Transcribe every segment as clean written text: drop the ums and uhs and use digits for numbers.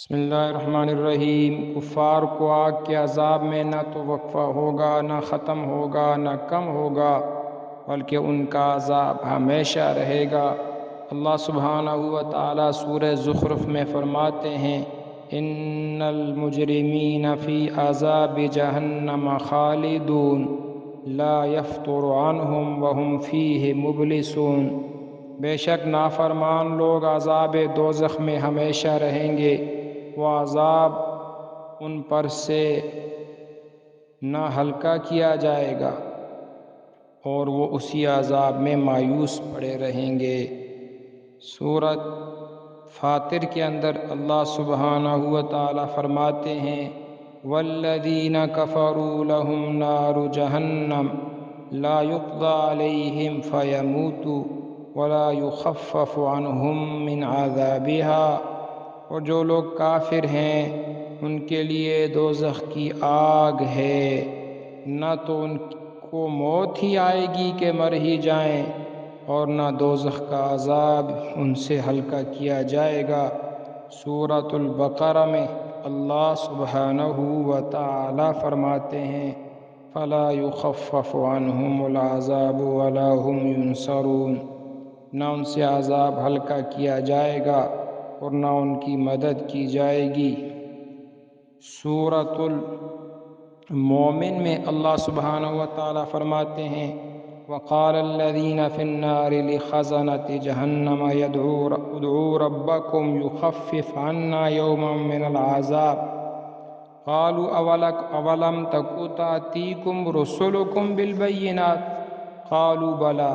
بسم اللہ الرحمن الرحیم۔ کفار کو آگ کے عذاب میں نہ تو وقفہ ہوگا، نہ ختم ہوگا، نہ کم ہوگا، بلکہ ان کا عذاب ہمیشہ رہے گا۔ اللہ سبحانہ و تعالیٰ سورہ زخرف میں فرماتے ہیں، ان المجرمین فی عذاب جہنم خالدون لا یفتر عنہم وہم فیہ مبلسون۔ بے شک نافرمان لوگ عذاب دوزخ میں ہمیشہ رہیں گے، وہ عذاب ان پر سے نہ ہلکا کیا جائے گا اور وہ اسی عذاب میں مایوس پڑے رہیں گے۔ سورۃ فاطر کے اندر اللہ سبحانہ و تعالی فرماتے ہیں، والذین کفروا لهم نار جہنم لا يقضى علیہم فیموتوا ولا یخفف عنہم من عذابها۔ اور جو لوگ کافر ہیں ان کے لیے دوزخ کی آگ ہے، نہ تو ان کو موت ہی آئے گی کہ مر ہی جائیں، اور نہ دوزخ کا عذاب ان سے ہلکا کیا جائے گا۔ سورۃ البقرہ میں اللہ سبحانہ و تعالی فرماتے ہیں، فلا یخفف عنہم العذاب ولا هم ینصرون۔ نہ ان سے عذاب ہلکا کیا جائے گا اور نہ ان کی مدد کی جائے گی۔ سورۃ المومن میں اللہ سبحانہ و تعالی فرماتے ہیں، وقال الذین فی النار لخزنۃ جہنم ادعوا ربکم یخفف عنا یوما من العذاب قالوا اولم تک تأتیکم رسلکم بالبینات قالوا بلی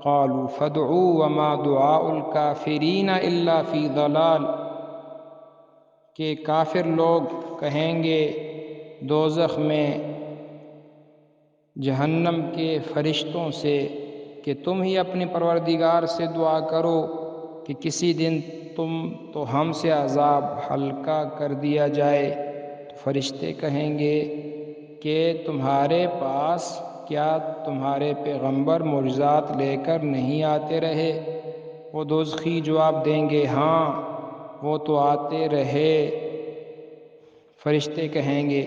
قالوا فادعوا وما دعاء الکافرین الا فی ضلال۔ کہ کافر لوگ کہیں گے دوزخ میں جہنم کے فرشتوں سے کہ تم ہی اپنے پروردگار سے دعا کرو کہ کسی دن تم تو ہم سے عذاب ہلکا کر دیا جائے۔ تو فرشتے کہیں گے کہ تمہارے پاس کیا تمہارے پیغمبر معجزات لے کر نہیں آتے رہے؟ وہ دوزخی جواب دیں گے، ہاں وہ تو آتے رہے۔ فرشتے کہیں گے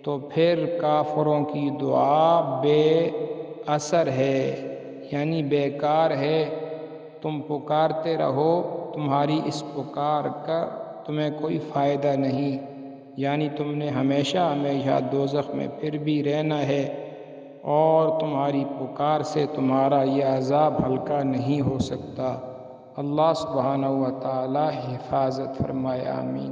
تو پھر کافروں کی دعا بے اثر ہے، یعنی بیکار ہے، تم پکارتے رہو، تمہاری اس پکار کا تمہیں کوئی فائدہ نہیں، یعنی تم نے ہمیشہ ہمیشہ دوزخ میں پھر بھی رہنا ہے، اور تمہاری پکار سے تمہارا یہ عذاب ہلکا نہیں ہو سکتا۔ اللہ سبحانہ و تعالی حفاظت فرمائے، آمین۔